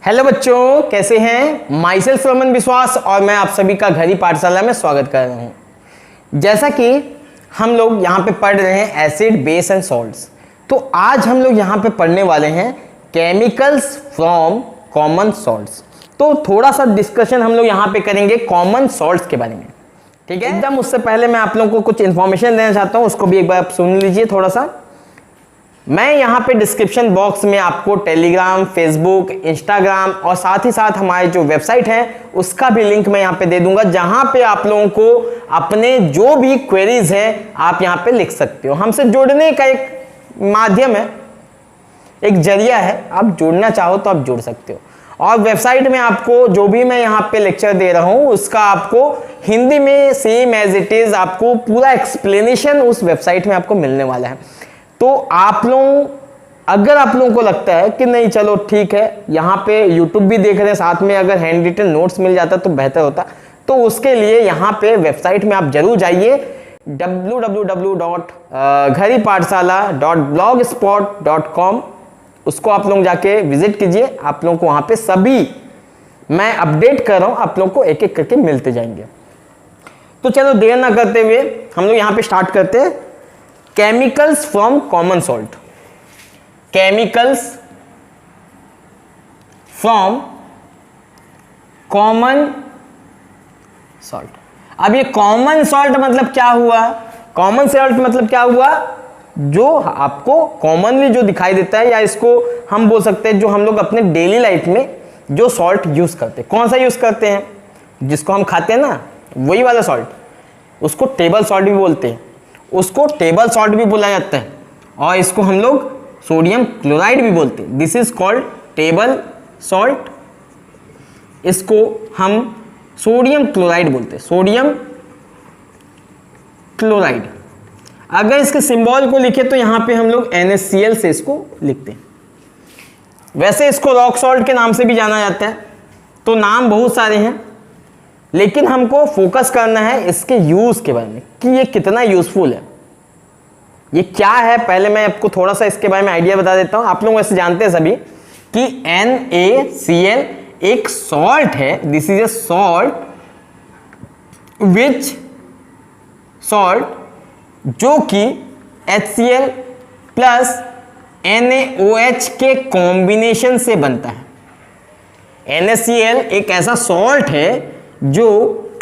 Hello बच्चों, कैसे हैं? माई सेल्फ रमन विश्वास और मैं आप सभी का घरी पाठशाला में स्वागत कर रहा हूं। जैसा कि हम लोग यहाँ पे पढ़ रहे हैं एसिड, बेस एंड सॉल्ट्स, तो आज हम लोग यहाँ पे पढ़ने वाले हैं केमिकल्स फ्रॉम कॉमन सॉल्ट्स। तो थोड़ा सा डिस्कशन हम लोग यहाँ पे करेंगे कॉमन सॉल्ट्स के बारे में, ठीक है? एकदम उससे पहले मैं आप लोगों को कुछ इन्फॉर्मेशन देना चाहता हूँ, उसको भी एक बार आप सुन लीजिए थोड़ा सा। मैं यहाँ पे डिस्क्रिप्शन बॉक्स में आपको टेलीग्राम, फेसबुक, इंस्टाग्राम और साथ ही साथ हमारी जो वेबसाइट है उसका भी लिंक मैं यहाँ पे दे दूंगा, जहाँ पे आप लोगों को अपने जो भी क्वेरीज हैं आप यहाँ पे लिख सकते हो। हमसे जुड़ने का एक माध्यम है, एक जरिया है, आप जुड़ना चाहो तो आप जुड़ सकते हो। और वेबसाइट में आपको जो भी मैं यहाँ पे लेक्चर दे रहा हूँ उसका आपको हिंदी में सेम एज इट इज आपको पूरा एक्सप्लेनेशन उस वेबसाइट में आपको मिलने वाला है। तो आप लोग, अगर आप लोगों को लगता है कि नहीं चलो ठीक है, यहाँ पे यूट्यूब भी देख रहे हैं, साथ में अगर हैंड रिटन नोट्स मिल जाता तो बेहतर होता, तो उसके लिए यहाँ पे वेबसाइट में आप जरूर जाइए www.gharipathshala.blogspot.com। उसको आप लोग जाके विजिट कीजिए। आप लोगों को वहाँ पे सभी मैं अपडेट कर रहा हूँ, आप लोग को एक एक करके मिलते जाएंगे। तो चलो देर ना करते हुए हम लोग यहाँ पे स्टार्ट करते हैं। Chemicals from common salt, chemicals from common salt. अब ये कॉमन सॉल्ट मतलब क्या हुआ? कॉमन सॉल्ट मतलब क्या हुआ? जो आपको कॉमनली जो दिखाई देता है, या इसको हम बोल सकते हैं जो हम लोग अपने डेली लाइफ में जो सॉल्ट यूज करते हैं। कौन सा यूज करते हैं? जिसको हम खाते हैं ना, वही वाला सॉल्ट, उसको टेबल सॉल्ट भी बोलते हैं, उसको टेबल सॉल्ट भी बोला जाता है, और इसको हम लोग सोडियम क्लोराइड भी बोलते हैं। This is called table salt. इसको हम सोडियम क्लोराइड बोलते हैं, सोडियम क्लोराइड। अगर इसके सिंबल को लिखे तो यहां पे हम लोग NaCl से इसको लिखते हैं। वैसे इसको रॉक सॉल्ट के नाम से भी जाना जाता है, तो नाम बहुत सारे हैं, लेकिन हमको फोकस करना है इसके यूज के बारे में कि ये कितना यूजफुल है, ये क्या है। पहले मैं आपको थोड़ा सा इसके बारे में आइडिया बता देता हूं। आप लोग वैसे जानते हैं सभी कि NaCl एक सॉल्ट है। This is a salt which salt जो कि HCl प्लस NaOH के कॉम्बिनेशन से बनता है। NaCl एक ऐसा सॉल्ट है जो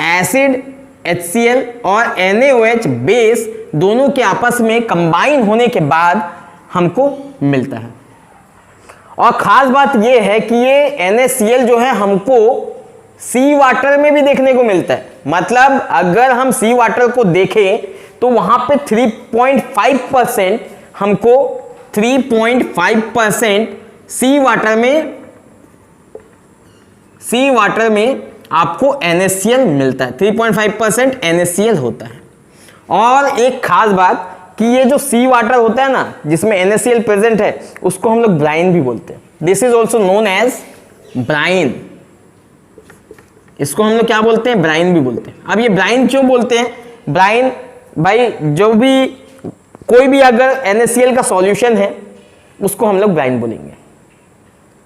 एसिड, HCl और NaOH बेस दोनों के आपस में कंबाइन होने के बाद हमको मिलता है। और खास बात यह है कि ये NaCl जो है हमको सी वाटर में भी देखने को मिलता है। मतलब अगर हम सी वाटर को देखें तो वहां पे 3.5% हमको 3.5% सी वाटर में आपको NaCl मिलता है। 3.5% NaCl होता है। और एक खास बात कि ये जो सी वाटर होता है ना, जिसमें NaCl प्रेजेंट है, उसको हम लोग ब्राइन भी बोलते हैं। This is also known as brine. इसको हम लोग क्या बोलते हैं? ब्राइन भी बोलते हैं। अब ये ब्राइन क्यों बोलते हैं? ब्राइन भाई, जो भी कोई भी अगर NaCl का सॉल्यूशन है उसको हम लोग ब्राइन बोलेंगे।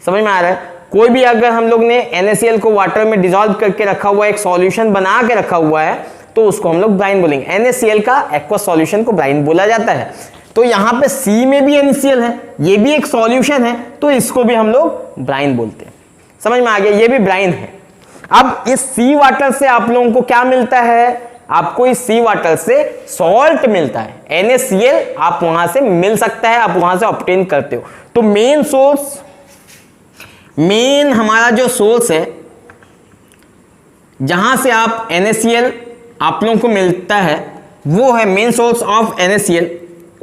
समझ में आ रहा है? कोई भी अगर हम लोग ने NaCl को वाटर में डिसॉल्व करके रखा हुआ है, एक सॉल्यूशन बना के रखा हुआ है, तो उसको हम लोग ब्राइन बोलेंगे। NaCl का एक्वस सॉल्यूशन को ब्राइन बोला जाता है। तो यहाँ पे C में भी NaCl है, ये भी एक सॉल्यूशन है, तो इसको भी हम लोग ब्राइन बोलते हैं। समझ में आ गया? ये भी ब्राइन है। अब इस सी वाटर से आप लोगों को क्या मिलता है? आपको इस सी वाटर से सॉल्ट मिलता है। NaCl आप वहां से मिल सकता है, आप वहां से ऑब्टेन करते हो। तो मेन हमारा जो सोर्स है जहां से आप NaCl आप लोगों को मिलता है, वो है मेन सोर्स ऑफ NaCl।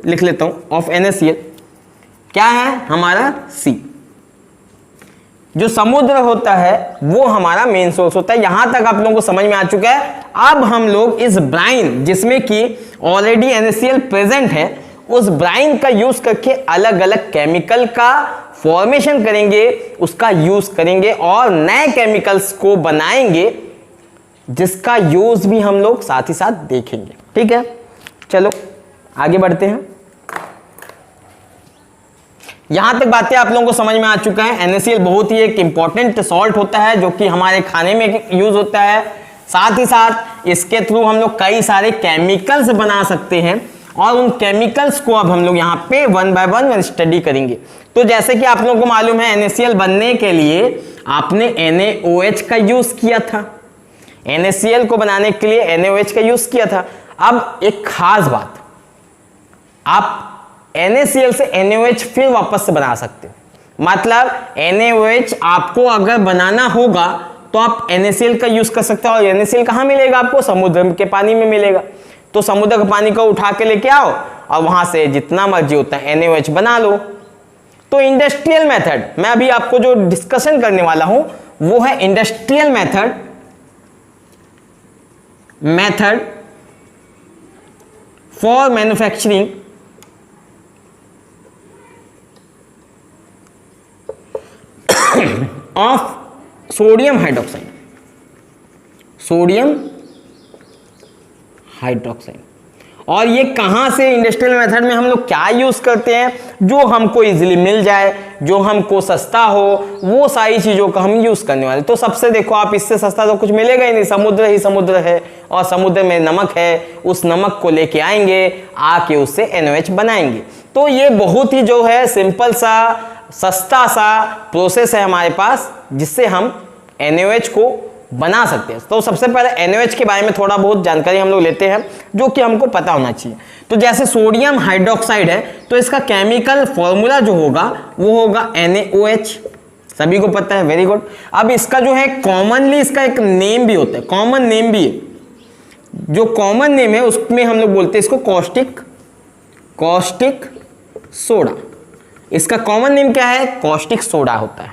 लिख लेता हूं, ऑफ NaCl क्या है? हमारा सी। जो समुद्र होता है वो हमारा मेन सोर्स होता है। यहां तक आप लोगों को समझ में आ चुका है। अब हम लोग इस ब्राइन, जिसमें कि ऑलरेडी NaCl प्रेजेंट है, उस ब्राइन का यूज करके अलग अलग केमिकल का फॉर्मेशन करेंगे, उसका यूज करेंगे और नए केमिकल्स को बनाएंगे, जिसका यूज भी हम लोग साथ ही साथ देखेंगे। ठीक है, चलो आगे बढ़ते हैं। यहां तक बातें आप लोगों को समझ में आ चुका है। NaCl बहुत ही एक इंपॉर्टेंट सॉल्ट होता है जो कि हमारे खाने में यूज होता है। साथ ही साथ इसके थ्रू हम लोग कई सारे केमिकल्स बना सकते हैं और उन केमिकल्स को अब हम लोग यहाँ पे वन बाय वन स्टडी करेंगे। तो जैसे कि आप लोगों को मालूम है NaCl बनने के लिए आपने NaOH का यूज किया था, NaCl को बनाने के लिए NaOH का यूज किया था। अब एक खास बात, आप NaCl से NaOH फिर वापस से बना सकते हो। मतलब NaOH आपको अगर बनाना होगा तो आप NaCl का यूज कर सकते हो। और NaCl कहाँ मिलेगा आपको? समुद्र के पानी में मिलेगा। तो समुद्र के पानी को उठा के लेके आओ और वहां से जितना मर्जी होता है NaOH बना लो। तो इंडस्ट्रियल मेथड, मैं अभी आपको जो डिस्कशन करने वाला हूं वो है industrial method for manufacturing of sodium hydroxide. और ये कहां से इंडस्ट्रियल मेथड में हम लोग क्या यूज करते हैं? जो हमको इजीली मिल जाए, जो हमको सस्ता हो, वो सारी चीजों का हम यूज करने वाले। तो सबसे देखो, आप इससे सस्ता तो कुछ मिलेगा ही नहीं, समुद्र ही समुद्र है और समुद्र में नमक है, उस नमक को लेके आएंगे, आके उससे NaOH बनाएंगे। तो ये बहुत ही जो है सिंपल सा सस्ता सा प्रोसेस है हमारे पास जिससे हम NaOH को बना सकते हैं। तो सबसे पहले NaOH के बारे में थोड़ा बहुत जानकारी हम लोग लेते हैं जो कि हमको पता होना चाहिए। तो जैसे सोडियम हाइड्रोक्साइड है तो इसका केमिकल फॉर्मूला जो होगा वो होगा NaOH, सभी को पता है, वेरी गुड। अब इसका जो है कॉमनली इसका एक नेम भी होता है, कॉमन नेम भी है। जो कॉमन नेम है उसमें हम लोग बोलते हैं इसको कॉस्टिक सोडा। इसका कॉमन नेम क्या है? कॉस्टिक सोडा होता है,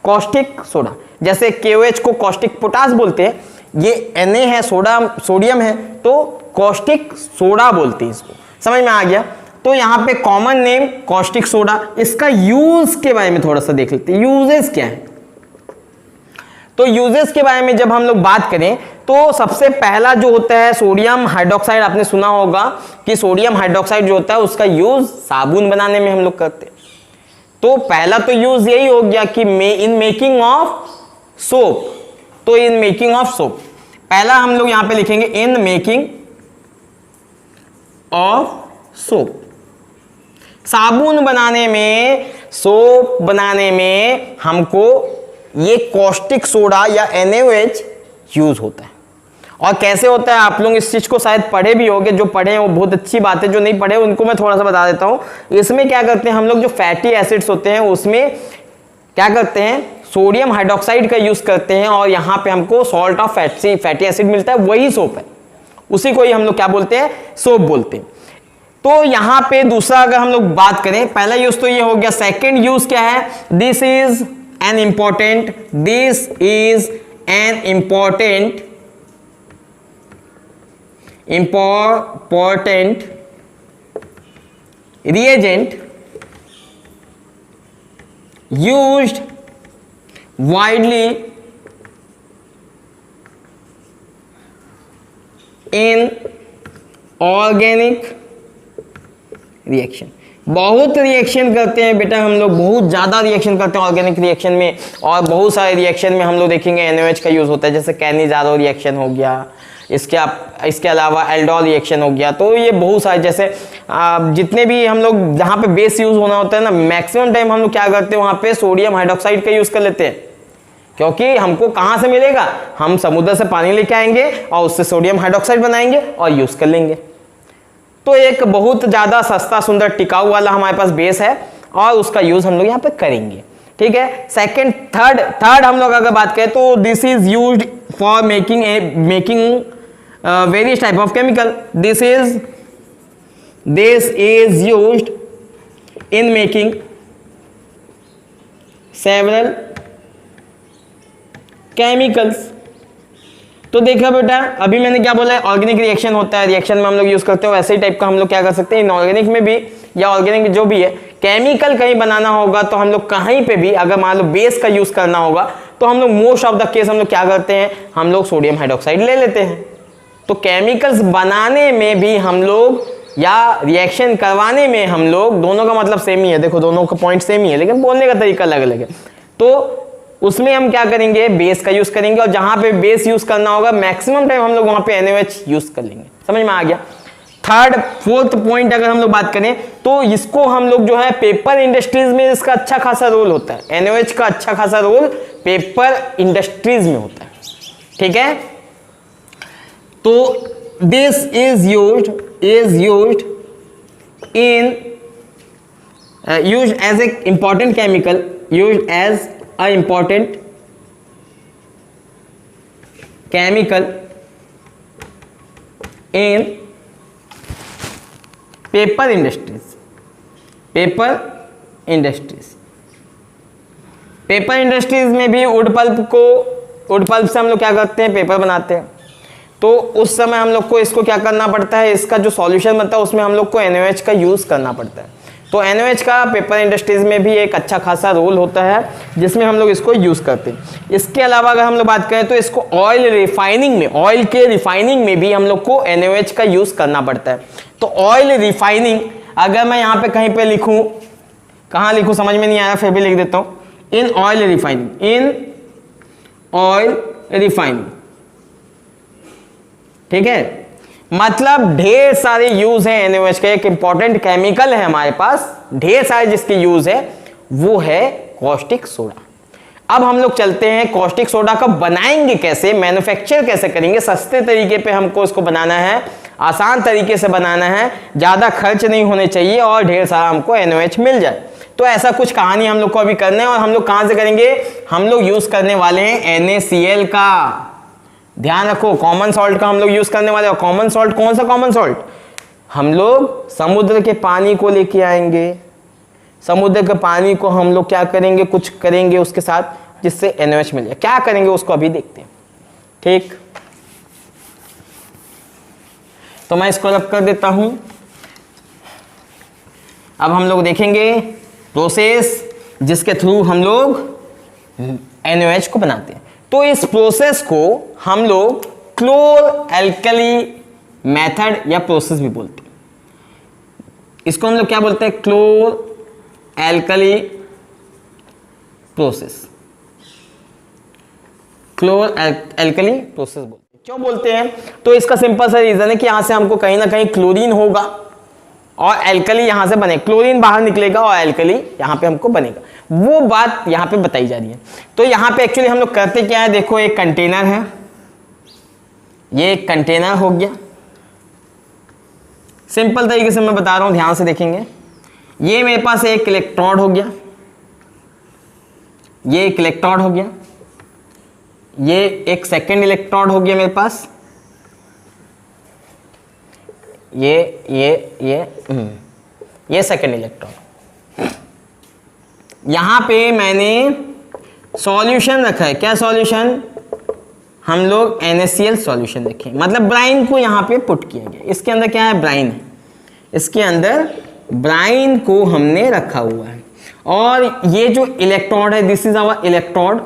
कॉस्टिक सोडा। जैसे KOH को कॉस्टिक पोटास बोलते हैं, ये Na है, सोडियम है, तो कॉस्टिक सोडा बोलते हैं इसको। समझ में आ गया? तो यहाँ पे कॉमन नेम कॉस्टिक सोडा। इसका यूज के बारे में थोड़ा सा देख लेते हैं, यूजेस क्या है। तो यूजेस के बारे में जब हम लोग बात करें तो सबसे पहला जो होता है सोडियम हाइड्रोक्साइड, आपने सुना होगा कि सोडियम हाइड्रोक्साइड जो होता है उसका यूज साबुन बनाने में हम लोग करते हैं। तो पहला तो यूज यही हो गया कि इन मेकिंग ऑफ सोप। तो इन मेकिंग ऑफ सोप पहला हम लोग यहां पे लिखेंगे इन मेकिंग ऑफ सोप। साबुन बनाने में, सोप बनाने में हमको ये कॉस्टिक सोडा या NaOH यूज होता है। और कैसे होता है आप लोग इस चीज को शायद पढ़े भी होंगे, जो पढ़े हैं वो बहुत अच्छी बात है, जो नहीं पढ़े उनको मैं थोड़ा सा बता देता हूं। इसमें क्या करते हैं हम लोग, जो फैटी एसिड्स होते हैं उसमें क्या करते हैं, सोडियम हाइड्रोक्साइड का यूज करते हैं और यहाँ पे हमको सॉल्ट ऑफ फैटी एसिड मिलता है, वही सोप है, उसी को ही हम लोग क्या बोलते हैं, सोप बोलते हैं। तो यहाँ पे दूसरा अगर हम लोग बात करें, पहला यूज तो ये हो गया। सेकेंड यूज क्या है? This is an important reagent used widely in organic reaction। बहुत रिएक्शन करते हैं बेटा हम लोग, बहुत ज़्यादा रिएक्शन करते हैं ऑर्गेनिक रिएक्शन में, और बहुत सारे रिएक्शन में हम लोग देखेंगे NaOH का यूज़ होता है। जैसे कैनिज़ारो रिएक्शन हो गया, इसके अलावा एल्डोल रिएक्शन हो गया। तो ये बहुत सारे, जैसे जितने भी हम लोग जहाँ पे बेस यूज़ होना होता है ना, मैक्सिमम टाइम हम लोग क्या करते हैं वहाँ पे सोडियम हाइड्रोक्साइड का यूज़ कर लेते हैं, क्योंकि हमको कहाँ से मिलेगा, हम समुद्र से पानी लेके आएंगे और उससे सोडियम हाइड्रोक्साइड बनाएंगे और यूज़ कर लेंगे। तो एक बहुत ज़्यादा सस्ता सुंदर टिकाऊ वाला हमारे पास बेस है और उसका यूज़ हम लोग यहाँ पे करेंगे। ठीक है। सेकेंड, थर्ड हम लोग अगर बात करें तो this is used for making various type of chemical। this is used in making several chemicals। तो देखा बेटा, अभी मैंने क्या बोला है, ऑर्गेनिक रिएक्शन होता है, रिएक्शन में हम लोग यूज करते हो, वैसे ही टाइप का हम लोग क्या कर सकते हैं इनऑर्गेनिक में भी, या ऑर्गेनिक जो भी है, केमिकल कहीं बनाना होगा तो हम लोग कहीं पे भी अगर मान लो बेस का यूज करना होगा तो हम लोग मोस्ट ऑफ द केस हम लोग क्या करते हैं, हम लोग सोडियम हाइड्रोक्साइड ले लेते हैं। तो केमिकल्स बनाने में भी हम लोग या रिएक्शन करवाने में हम लोग, दोनों का मतलब सेम ही है, देखो दोनों का पॉइंट सेम ही है, लेकिन बोलने का तरीका अलग अलग है। तो उसमें हम क्या करेंगे, बेस का यूज करेंगे, और जहां पे बेस यूज करना होगा मैक्सिमम टाइम हम लोग वहां पे NaOH यूज कर लेंगे। समझ में आ गया। थर्ड फोर्थ पॉइंट अगर हम लोग बात करें तो इसको हम लोग जो है पेपर इंडस्ट्रीज में इसका अच्छा खासा रोल होता है। NaOH का अच्छा खासा रोल पेपर इंडस्ट्रीज में होता है, ठीक है। तो this is used in used as a important chemical, used as a important chemical in paper industries में भी वुड पल्प से हम लोग क्या करते हैं, पेपर बनाते हैं। तो उस समय हम लोग को इसको क्या करना पड़ता है, इसका जो सॉल्यूशन बनता है उसमें हम लोग को NaOH का यूज करना पड़ता है। तो NaOH का पेपर इंडस्ट्रीज में भी एक अच्छा खासा रोल होता है जिसमें हम लोग इसको यूज करते हैं। इसके अलावा अगर हम लोग बात करें तो इसको ऑयल के रिफाइनिंग में भी हम लोग को NaOH का यूज करना पड़ता है। तो ऑयल रिफाइनिंग अगर मैं यहाँ पे कहीं पे लिखूं, कहाँ लिखूं समझ में नहीं आया, फिर भी लिख देता हूँ, इन ऑयल रिफाइनिंग, ठीक है। मतलब ढेर सारे यूज है NaOH का, एक इंपॉर्टेंट केमिकल है हमारे पास, ढेर सारे जिसके यूज है, वो है कॉस्टिक सोडा। अब हम लोग चलते हैं कॉस्टिक सोडा का बनाएंगे कैसे, मैन्युफैक्चर कैसे करेंगे। सस्ते तरीके पे हमको इसको बनाना है, आसान तरीके से बनाना है, ज्यादा खर्च नहीं होने चाहिए और ढेर सारा हमको NaOH मिल जाए। तो ऐसा कुछ कहानी हम लोग को अभी करना है। और हम लोग कहां से करेंगे, हम लोग यूज करने वाले हैं NaCl का। ध्यान रखो, कॉमन सॉल्ट का हम लोग यूज करने वाले हैं। कॉमन सॉल्ट कौन सा कॉमन सॉल्ट, हम लोग समुद्र के पानी को लेके आएंगे। समुद्र के पानी को हम लोग क्या करेंगे, कुछ करेंगे उसके साथ जिससे NaOH मिल जाए। क्या करेंगे उसको अभी देखते हैं, ठीक। तो मैं इसको रब कर देता हूं। अब हम लोग देखेंगे प्रोसेस जिसके थ्रू हम लोग NaOH को बनाते हैं। तो इस प्रोसेस को हम लोग क्लोर एल्कली मेथड या प्रोसेस भी बोलते हैं। इसको हम लोग क्या बोलते हैं, क्लोर एल्कली प्रोसेस, क्लोर एल्कली प्रोसेस बोलते हैं। क्यों बोलते हैं, तो इसका सिंपल सा रीजन है कि यहां से हमको कहीं ना कहीं क्लोरीन होगा और एल्कली यहां से बने, क्लोरीन बाहर निकलेगा और एल्कली यहां पे हमको बनेगा। वो बात यहां पे बताई जा रही है। तो यहां पे एक्चुअली हम लोग करते क्या है, देखो एक कंटेनर है, ये एक कंटेनर हो गया। सिंपल तरीके से मैं बता रहा हूं, ध्यान से देखेंगे। ये मेरे पास एक इलेक्ट्रोड हो गया, ये एक इलेक्ट्रोड हो गया, ये एक सेकेंड इलेक्ट्रोड हो गया मेरे पास, ये सेकेंड इलेक्ट्रॉन। यहां पे मैंने सॉल्यूशन रखा है। क्या सॉल्यूशन, हम लोग NaCl सॉल्यूशन रखें, मतलब ब्राइन को यहां पे पुट किया गया। इसके अंदर क्या है, ब्राइन है, इसके अंदर ब्राइन को हमने रखा हुआ है। और ये जो इलेक्ट्रोड है, दिस इज आवर इलेक्ट्रोड,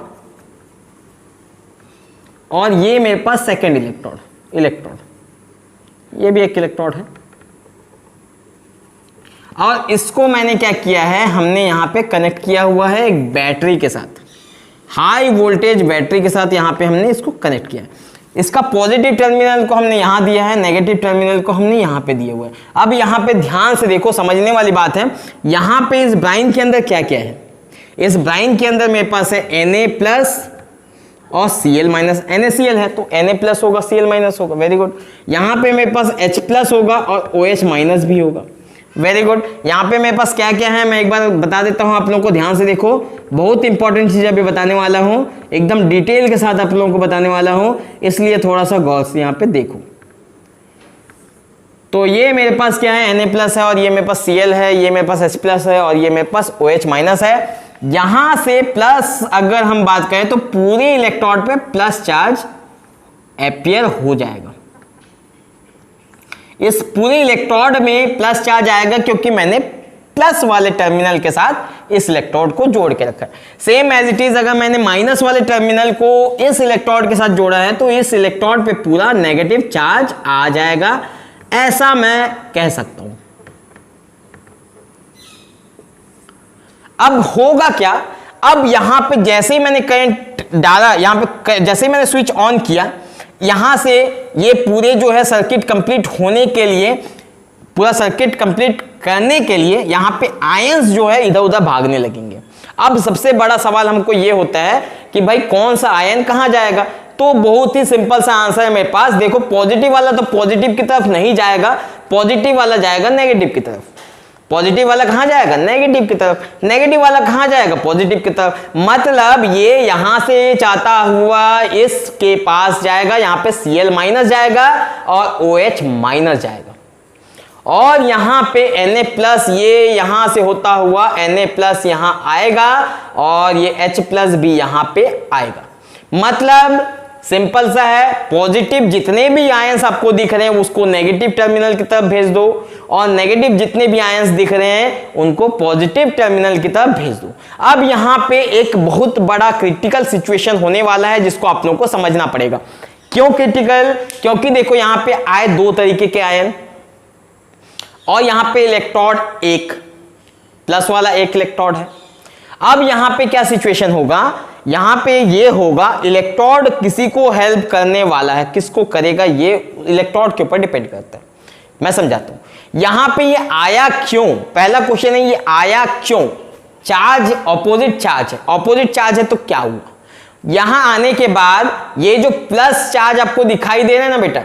और ये मेरे पास सेकेंड इलेक्ट्रोड, ये भी एक इलेक्ट्रोड है। और इसको मैंने क्या किया है, हमने यहां पे कनेक्ट किया हुआ है एक बैटरी के साथ, हाई वोल्टेज बैटरी के साथ यहां पे हमने इसको कनेक्ट किया है। इसका पॉजिटिव टर्मिनल को हमने यहां दिया है, नेगेटिव टर्मिनल को हमने यहां पे दिए हुए हैं। अब यहां पे ध्यान से देखो, समझने वाली बात है। यहां पे इस ब्राइन के अंदर क्या क्या है, इस ब्राइन के अंदर मेरे पास है Na+ और Cl-, NaCl है तो Na+ होगा, Cl- होगा, वेरी गुड। यहां पे मेरे पास H+ होगा और OH- भी होगा, वेरी गुड। यहाँ पे मेरे पास क्या क्या है, मैं एक बार बता देता हूँ आप लोगों को, ध्यान से देखो। बहुत इंपॉर्टेंट चीज अभी बताने वाला हूँ, एकदम डिटेल के साथ आप लोगों को बताने वाला हूँ, इसलिए थोड़ा सा गौर से यहाँ पे देखो। तो ये मेरे पास क्या है, Na+ है, और ये मेरे पास Cl है, ये मेरे पास H+ है, और ये मेरे पास OH- है। यहां से प्लस अगर हम बात करें तो पूरे इलेक्ट्रोड पे प्लस चार्ज अपीयर हो जाएगा। इस पूरे इलेक्ट्रोड में प्लस चार्ज आएगा क्योंकि मैंने प्लस वाले टर्मिनल के साथ इस इलेक्ट्रोड को जोड़ के रखा है। सेम एज इट इज अगर मैंने माइनस वाले टर्मिनल को इस इलेक्ट्रोड के साथ जोड़ा है तो इस इलेक्ट्रोड पे पूरा नेगेटिव चार्ज आ जाएगा। ऐसा मैं कह सकता हूं। अब होगा क्या, अब यहां पे जैसे ही मैंने करंट डाला, यहां पे जैसे ही मैंने स्विच ऑन किया, यहां से ये पूरे जो है सर्किट कंप्लीट होने के लिए, पूरा सर्किट कंप्लीट करने के लिए यहां पे आयंस जो है इधर उधर भागने लगेंगे। अब सबसे बड़ा सवाल हमको ये होता है कि भाई कौन सा आयन कहां जाएगा। तो बहुत ही सिंपल सा आंसर है मेरे पास। देखो पॉजिटिव वाला तो पॉजिटिव की तरफ नहीं जाएगा, पॉजिटिव वाला जाएगा नेगेटिव की तरफ। पॉजिटिव वाला कहां जाएगा, नेगेटिव की तरफ। नेगेटिव वाला कहां जाएगा, पॉजिटिव की तरफ। मतलब ये यहां से चाहता हुआ इसके पास जाएगा, यहां पे Cl माइनस जाएगा और OH माइनस जाएगा, और यहां पे Na प्लस ये यहां से होता हुआ Na प्लस यहां आएगा, और ये H प्लस भी यहां पे आएगा। मतलब सिंपल सा है, पॉजिटिव जितने भी आयंस आपको दिख रहे हैं उसको नेगेटिव टर्मिनल की तरफ भेज दो, और नेगेटिव जितने भी आयंस दिख रहे हैं उनको पॉजिटिव टर्मिनल की तरफ भेज दो। अब यहां पे एक बहुत बड़ा क्रिटिकल सिचुएशन होने वाला है जिसको आप लोगों को समझना पड़ेगा। क्यों क्रिटिकल, क्योंकि देखो यहां पे आए दो तरीके के आयन, और यहां पे इलेक्ट्रोड एक प्लस वाला एक इलेक्ट्रोड है। अब यहां पे क्या सिचुएशन होगा, यहां पे ये होगा इलेक्ट्रोड किसी को हेल्प करने वाला है, किसको करेगा ये इलेक्ट्रोड के ऊपर डिपेंड करता है। मैं समझाता हूं यहां पे ये आया क्यों, पहला क्वेश्चन है ये आया क्यों। चार्ज ऑपोजिट चार्ज है, ऑपोजिट चार्ज है तो क्या हुआ, यहां आने के बाद ये जो प्लस चार्ज आपको दिखाई दे रहा है ना बेटा,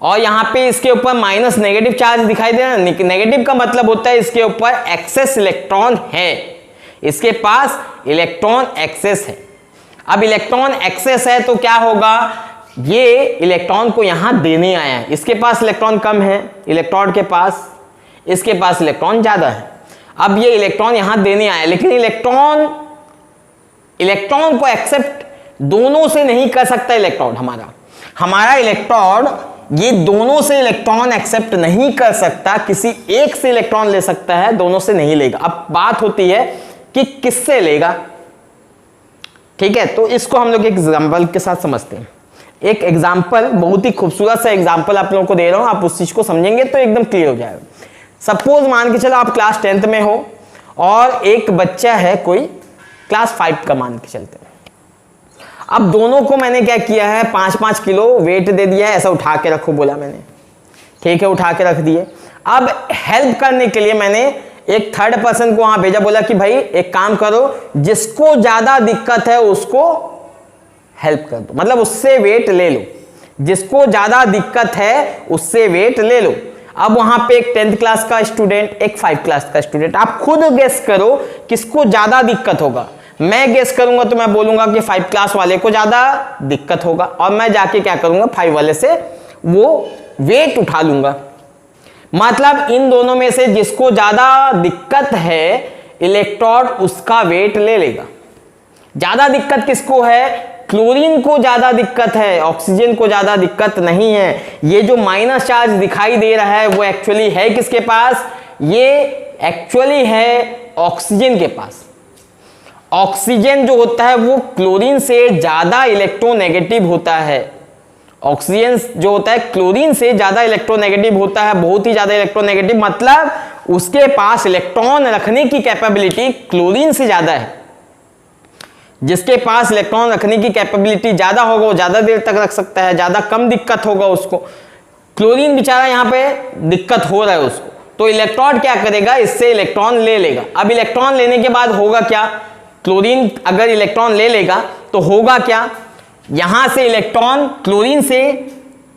और यहां पे इसके ऊपर माइनस नेगेटिव चार्ज दिखाई दे रहा है। नेगेटिव का मतलब होता है इसके ऊपर एक्सेस इलेक्ट्रॉन है, इसके पास इलेक्ट्रॉन एक्सेस है। अब इलेक्ट्रॉन एक्सेस है तो क्या होगा, ये इलेक्ट्रॉन को यहां देने आया है, इसके पास इलेक्ट्रॉन कम है इलेक्ट्रोड के पास, इसके पास इलेक्ट्रॉन ज्यादा है। अब ये इलेक्ट्रॉन यहां देने आया, लेकिन इलेक्ट्रॉन को एक्सेप्ट दोनों से नहीं कर सकता इलेक्ट्रॉन। हमारा इलेक्ट्रॉन ये दोनों से इलेक्ट्रॉन एक्सेप्ट नहीं कर सकता, किसी एक से इलेक्ट्रॉन ले सकता है, दोनों से नहीं लेगा। अब बात होती है कि किससे लेगा, ठीक है। तो इसको हम लोग एक एग्जांपल के साथ समझते हैं। एक एग्जांपल, बहुत ही खूबसूरत सा एग्जांपल आप लोगों को दे रहा हूं, आप उस चीज को समझेंगे तो एकदम क्लियर हो जाएगा। सपोज मान के चलो आप क्लास 10th में हो, और एक बच्चा है कोई क्लास 5 का, मान के चलते हैं। अब दोनों को मैंने क्या किया है, 5-5 किलो वेट दे दिया है, ऐसा उठा के रखो बोला मैंने, ठीक है, उठा के रख दिए। अब हेल्प करने के लिए मैंने एक थर्ड पर्सन को वहां भेजा, बोला कि भाई एक काम करो, जिसको ज्यादा दिक्कत है उसको हेल्प कर दो, मतलब उससे वेट ले लो, जिसको ज्यादा दिक्कत है उससे वेट ले लो। अब वहां पे एक 10th क्लास का स्टूडेंट, एक 5 क्लास का स्टूडेंट, आप खुद गेस करो किसको ज्यादा दिक्कत होगा। मैं गेस करूंगा तो मैं बोलूंगा कि 5 क्लास वाले को ज्यादा दिक्कत होगा, और मैं जाके क्या करूंगा, 5 वाले से वो वेट उठा लूंगा। मतलब इन दोनों में से जिसको ज्यादा दिक्कत है इलेक्ट्रोड उसका वेट ले लेगा। ज्यादा दिक्कत किसको है, क्लोरीन को ज्यादा दिक्कत है, ऑक्सीजन को ज्यादा दिक्कत नहीं है। ये जो माइनस चार्ज दिखाई दे रहा है वो एक्चुअली है किसके पास, ये एक्चुअली है ऑक्सीजन के पास। ऑक्सीजन जो होता है वो क्लोरीन से ज्यादा इलेक्ट्रोनेगेटिव होता है, ऑक्सीजन जो होता है क्लोरीन से ज्यादा इलेक्ट्रोनेगेटिव होता है, बहुत ही ज्यादा इलेक्ट्रोनेगेटिव। मतलब उसके पास इलेक्ट्रॉन रखने की कैपेबिलिटी क्लोरीन से ज्यादा है। जिसके पास इलेक्ट्रॉन रखने की कैपेबिलिटी ज्यादा होगा वो ज्यादा देर तक रख सकता है, ज्यादा कम दिक्कत होगा उसको। क्लोरीन बेचारा यहाँ पे दिक्कत हो रहा है उसको, तो इलेक्ट्रॉन क्या करेगा, इससे इलेक्ट्रॉन ले लेगा। अब इलेक्ट्रॉन लेने के बाद होगा क्या, क्लोरीन अगर इलेक्ट्रॉन ले लेगा तो होगा क्या, यहां से इलेक्ट्रॉन क्लोरीन से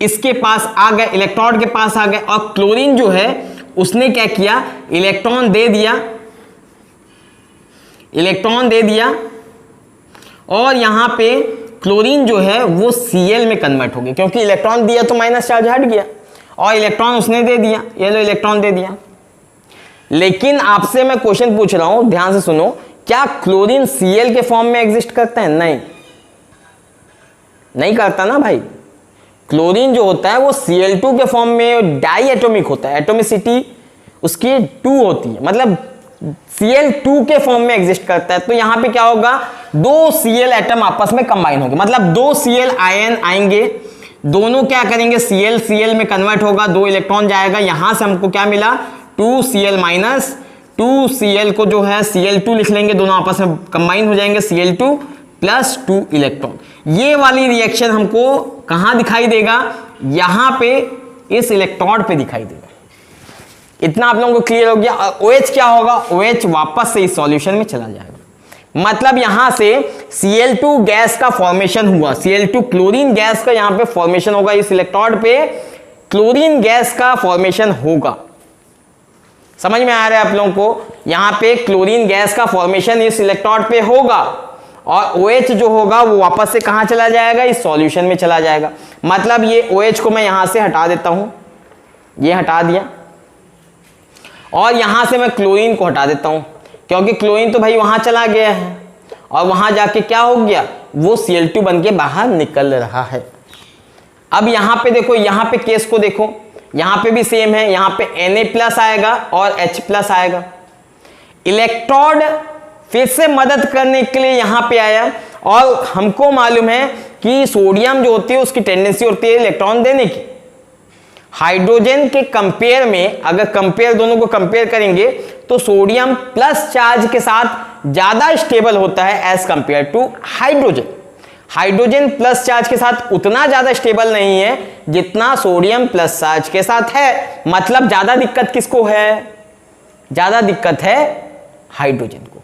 इसके पास आ गए, इलेक्ट्रॉन के पास आ गए, और क्लोरीन जो है उसने क्या किया, इलेक्ट्रॉन दे दिया, इलेक्ट्रॉन दे दिया, और यहां पे क्लोरीन जो है वो Cl में कन्वर्ट हो गया, क्योंकि इलेक्ट्रॉन दिया तो माइनस चार्ज हट गया, और इलेक्ट्रॉन उसने दे दिया, ये लो इलेक्ट्रॉन दे दिया। लेकिन आपसे मैं क्वेश्चन पूछ रहा हूं, ध्यान से सुनो, क्या क्लोरीन Cl के फॉर्म में एग्जिस्ट करता है, नहीं करता ना भाई। क्लोरीन जो होता है वो Cl2 के फॉर्म में डाई एटॉमिक होता है, एटोमिसिटी उसकी 2 होती है, मतलब Cl2 के फॉर्म में एग्जिस्ट करता है। तो यहां पे क्या होगा, 2 Cl एटम आपस में कंबाइन होंगे, मतलब 2 Cl आयन आएंगे, दोनों क्या करेंगे, Cl Cl में कन्वर्ट होगा, 2 इलेक्ट्रॉन जाएगा, यहां से हमको क्या मिला 2Cl माइनस 2Cl को जो है Cl2 लिख लेंगे, दोनों आपस में कंबाइन हो जाएंगे, Cl2 प्लस 2 इलेक्ट्रॉन। ये वाली रिएक्शन हमको कहां दिखाई देगा, यहां पे इस इलेक्ट्रोड पे दिखाई देगा। इतना आप लोगों को क्लियर हो गया। OH क्या होगा, OH वापस से इस सॉल्यूशन में चला जाएगा, मतलब यहां से Cl2 गैस का फॉर्मेशन हुआ, Cl2 क्लोरीन गैस का यहां पे फॉर्मेशन होगा, इस इलेक्ट्रोड पे क्लोरीन गैस का फॉर्मेशन होगा। समझ में आ रहा है आप लोगों को, यहां पे क्लोरीन गैस का फॉर्मेशन इस इलेक्ट्रोड पे होगा और OH जो होगा वो वापस से कहां चला जाएगा, इस सॉल्यूशन में चला जाएगा। मतलब ये OH को मैं यहां से हटा देता हूं, ये हटा दिया, और यहां से मैं क्लोरीन को हटा देता हूं, क्योंकि क्लोरीन तो भाई वहां चला गया है और वहां जाके क्या हो गया, वो Cl2 बन के बाहर निकल रहा है। अब यहां पे देखो, यहां पे केस को देखो, यहां पे भी सेम है, यहां पे Na+ आएगा और H+ आएगा। इलेक्ट्रोड फिर से मदद करने के लिए यहां पे आया, और हमको मालूम है कि सोडियम जो होती है उसकी टेंडेंसी होती है इलेक्ट्रॉन देने की। हाइड्रोजन के कंपेयर में अगर कंपेयर दोनों को कंपेयर करेंगे तो सोडियम प्लस चार्ज के साथ ज्यादा स्टेबल होता है as compare to hydrogen. Hydrogen plus charge के साथ उतना ज्यादा स्टेबल नहीं है जितना सोडियम प्लस चार्ज के साथ है। मतलब ज्यादा दिक्कत किसको है, ज्यादा दिक्कत है हाइड्रोजन को।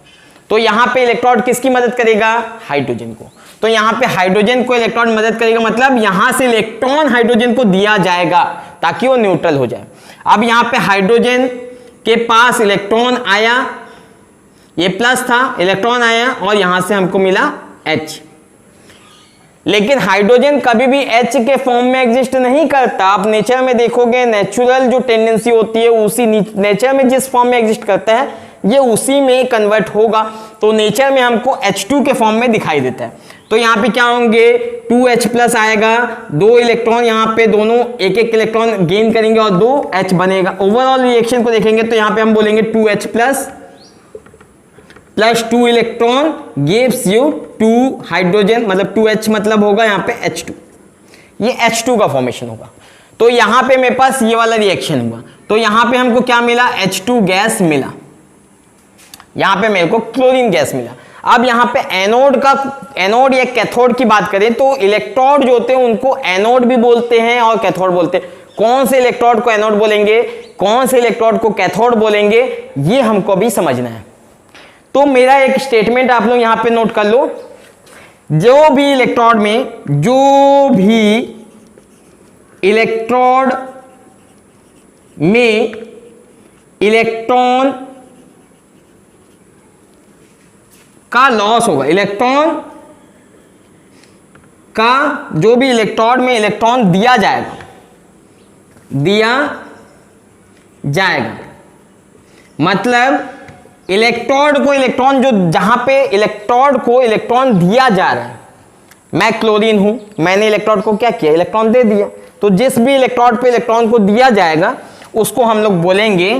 तो यहां पे इलेक्ट्रोड किसकी मदद करेगा, हाइड्रोजन को। तो यहां पे हाइड्रोजन को इलेक्ट्रॉन मदद करेगा, मतलब यहां से इलेक्ट्रॉन हाइड्रोजन को दिया जाएगा ताकि वो न्यूट्रल हो जाए। अब यहां पे हाइड्रोजन के पास इलेक्ट्रॉन आया, ये प्लस था, इलेक्ट्रॉन आया और यहां से हमको मिला H। लेकिन हाइड्रोजन कभी भी H के फॉर्म में एग्जिस्ट नहीं करता। आप नेचर में देखोगे, नेचुरल जो टेंडेंसी होती है उसी नेचर में जिस फॉर्म में एग्जिस्ट करता है ये उसी में कन्वर्ट होगा। तो नेचर में हमको H2 के फॉर्म में दिखाई देता है। तो यहाँ पे क्या होंगे, 2H+ आएगा, 2 इलेक्ट्रॉन यहाँ पे दोनों एक एक इलेक्ट्रॉन गेन करेंगे और 2H बनेगा। ओवरऑल रिएक्शन को देखेंगे तो यहाँ पे हम बोलेंगे 2H+ plus 2 electron gives you 2 hydrogen, मतलब 2H मतलब होगा यहाँ पे H2, ये H2 का फॉर्मेशन होगा। तो यहाँ पे मेरे पास ये वाला रिएक्शन हुआ, तो यहाँ पे हमको क्या मिला, H2 गैस मिला, यहाँ पे मेरे को क्लोरीन गैस मिला। अब यहाँ पे एनोड या कैथोड की बात करें तो इलेक्ट्रोड जो होते हैं उनको एनोड भी बोलते हैं और कैथोड बोलते हैं। कौन से इलेक्ट्रोड को एनोड बोलेंगे, कौन से इलेक्ट्रोड को कैथोड बोलेंगे, ये हमको भी समझना है। तो मेरा एक स्टेटमेंट आप लोग यहां पे नोट कर लो, जो भी इलेक्ट्रोड में इलेक्ट्रॉन का लॉस होगा, इलेक्ट्रॉन का जो भी इलेक्ट्रोड में इलेक्ट्रॉन दिया जाएगा, मतलब इलेक्ट्रोड को इलेक्ट्रॉन जो जहां पे इलेक्ट्रोड को इलेक्ट्रॉन दिया जा रहा है, मैं क्लोरीन हूं, मैंने इलेक्ट्रोड को क्या किया, इलेक्ट्रॉन दे दिया। तो जिस भी इलेक्ट्रोड पे इलेक्ट्रॉन को दिया जाएगा उसको हम लोग बोलेंगे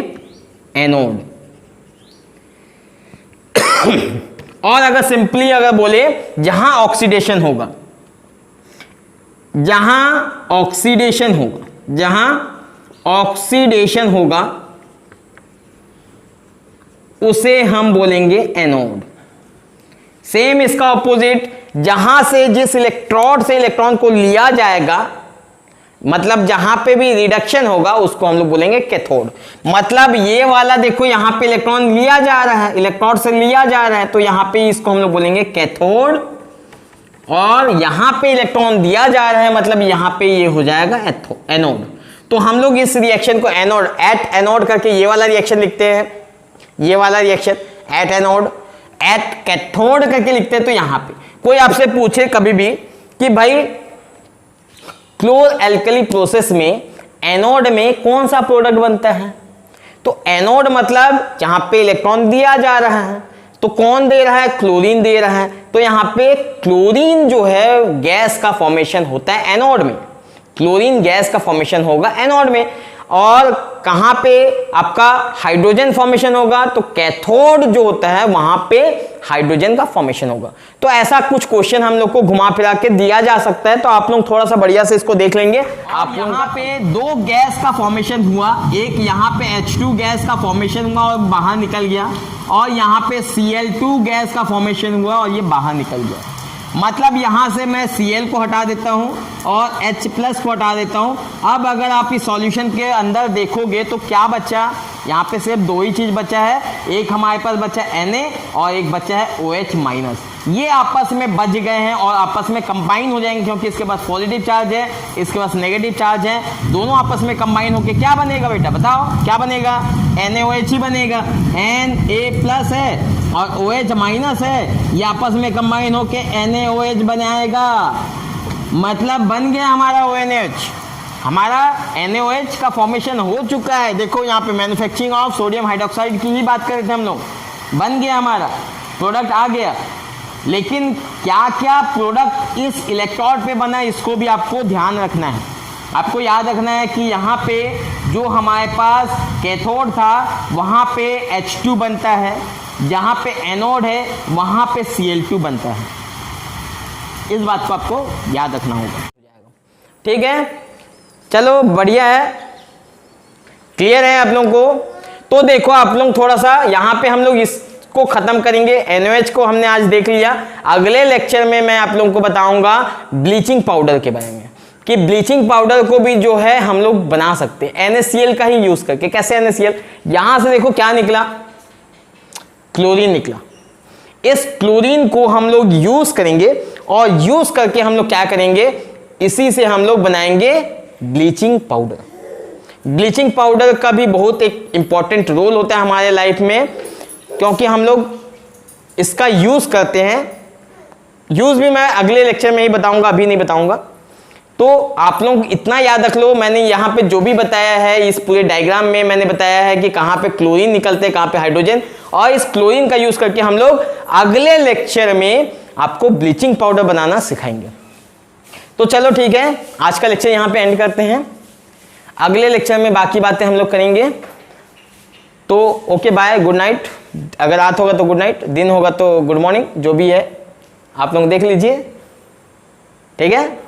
एनोड। और अगर सिंपली अगर बोले जहां ऑक्सीडेशन होगा, उसे हम बोलेंगे एनोड। सेम इसका ऑपोजिट, जहां से जिस इलेक्ट्रोड से इलेक्ट्रॉन को लिया जाएगा, मतलब जहां पे भी रिडक्शन होगा उसको हम लोग बोलेंगे कैथोड। मतलब ये वाला देखो यहां पे इलेक्ट्रॉन लिया जा रहा है, इलेक्ट्रोड से लिया जा रहा है, तो यहां पे इसको हम लोग बोलेंगे कैथोड, और यहां पे इलेक्ट्रॉन दिया जा रहा है मतलब यहां पे ये हो जाएगा एनोड। तो हम लोग इस रिएक्शन को एनोड, एट एनोड करके ये वाला रिएक्शन लिखते हैं, ये वाला reaction at anode, at cathode करके लिखते हैं। तो यहां पे कोई आपसे पूछे कभी भी कि भाई क्लोर एल्कली प्रोसेस में एनोड में कौन सा प्रोडक्ट बनता है, तो एनोड मतलब जहां पे इलेक्ट्रॉन दिया जा रहा है, तो कौन दे रहा है, क्लोरीन दे रहा है। तो यहां पे क्लोरीन जो है गैस का फॉर्मेशन होता है एनोड में, क्लोरीन गैस का फॉर्मेशन होगा एनोड में। और कहां पे आपका हाइड्रोजन फॉर्मेशन होगा, तो कैथोड जो होता है वहां पे हाइड्रोजन का फॉर्मेशन होगा। तो ऐसा कुछ क्वेश्चन हम लोग को घुमा फिरा के दिया जा सकता है, तो आप लोग थोड़ा सा बढ़िया से इसको देख लेंगे। आप यहाँ पे दो गैस का फॉर्मेशन हुआ, एक यहाँ पे H2 गैस का फॉर्मेशन हुआ और बाहर निकल गया, और यहाँ पे Cl2 गैस का फॉर्मेशन हुआ और ये बाहर निकल गया। मतलब यहां से मैं Cl को हटा देता हूं और H+ को हटा देता हूं। अब अगर आप इस सॉल्यूशन के अंदर देखोगे तो क्या बचा, यहाँ पे सिर्फ दो ही चीज बचा है, एक हमारे पास बचा Na और एक बचा है OH-। ये आपस में बच गए हैं और आपस में कंबाइन हो जाएंगे, क्योंकि इसके पास पॉजिटिव चार्ज है, इसके पास नेगेटिव चार्ज है, दोनों आपस में कंबाइन होके क्या बनेगा बेटा, बताओ क्या बनेगा, NaOH ही बनेगा। Na+ है और OH- है, ये आपस में कंबाइन होके NaOH बनाएगा, मतलब बन गया हमारा ONH। हमारा NaOH का फॉर्मेशन हो चुका है। देखो यहाँ पे मैन्युफैक्चरिंग ऑफ सोडियम हाइड्रोक्साइड की ही बात कर रहे थे हम लोग, बन गया हमारा प्रोडक्ट आ गया। लेकिन क्या क्या प्रोडक्ट इस इलेक्ट्रोड पे बना है, इसको भी आपको ध्यान रखना है। आपको याद रखना है कि यहाँ पे जो हमारे पास कैथोड था वहाँ पे H2 बनता है, जहाँ पे एनोड है वहाँ पे Cl2 बनता है। इस बात को आपको याद रखना होगा। ठीक है, चलो बढ़िया है, क्लियर है आप लोगों को। तो देखो आप लोग थोड़ा सा यहाँ पे हम लोग इसको खत्म करेंगे। NaOH को हमने आज देख लिया। अगले लेक्चर में मैं आप लोगों को बताऊंगा ब्लीचिंग पाउडर के बारे में, कि ब्लीचिंग पाउडर को भी जो है हम लोग बना सकते हैं NaCl का ही यूज करके। कैसे NaCl, यहां से देखो क्या निकला, क्लोरीन निकला। इस क्लोरीन को हम लोग यूज करेंगे और यूज करके हम लोग क्या करेंगे, इसी से हम लोग बनाएंगे ब्लीचिंग पाउडर। ब्लीचिंग पाउडर का भी बहुत एक इंपॉर्टेंट रोल होता है हमारे लाइफ में, क्योंकि हम लोग इसका यूज करते हैं। यूज भी मैं अगले लेक्चर में ही बताऊंगा, अभी नहीं बताऊंगा। तो आप लोग इतना याद रख लो, मैंने यहाँ पे जो भी बताया है इस पूरे डायग्राम में मैंने बताया है कि कहाँ पे क्लोरीन निकलते हैं, कहाँ पे हाइड्रोजन, और इस क्लोरीन का यूज करके हम लोग अगले लेक्चर में आपको ब्लीचिंग पाउडर बनाना सिखाएंगे। तो चलो ठीक है, आज का लेक्चर यहाँ पे एंड करते हैं। अगले लेक्चर में बाकी बातें हम लोग करेंगे। तो ओके बाय, गुड नाइट। अगर रात होगा तो गुड नाइट, दिन होगा तो गुड मॉर्निंग, जो भी है आप लोग देख लीजिए। ठीक है।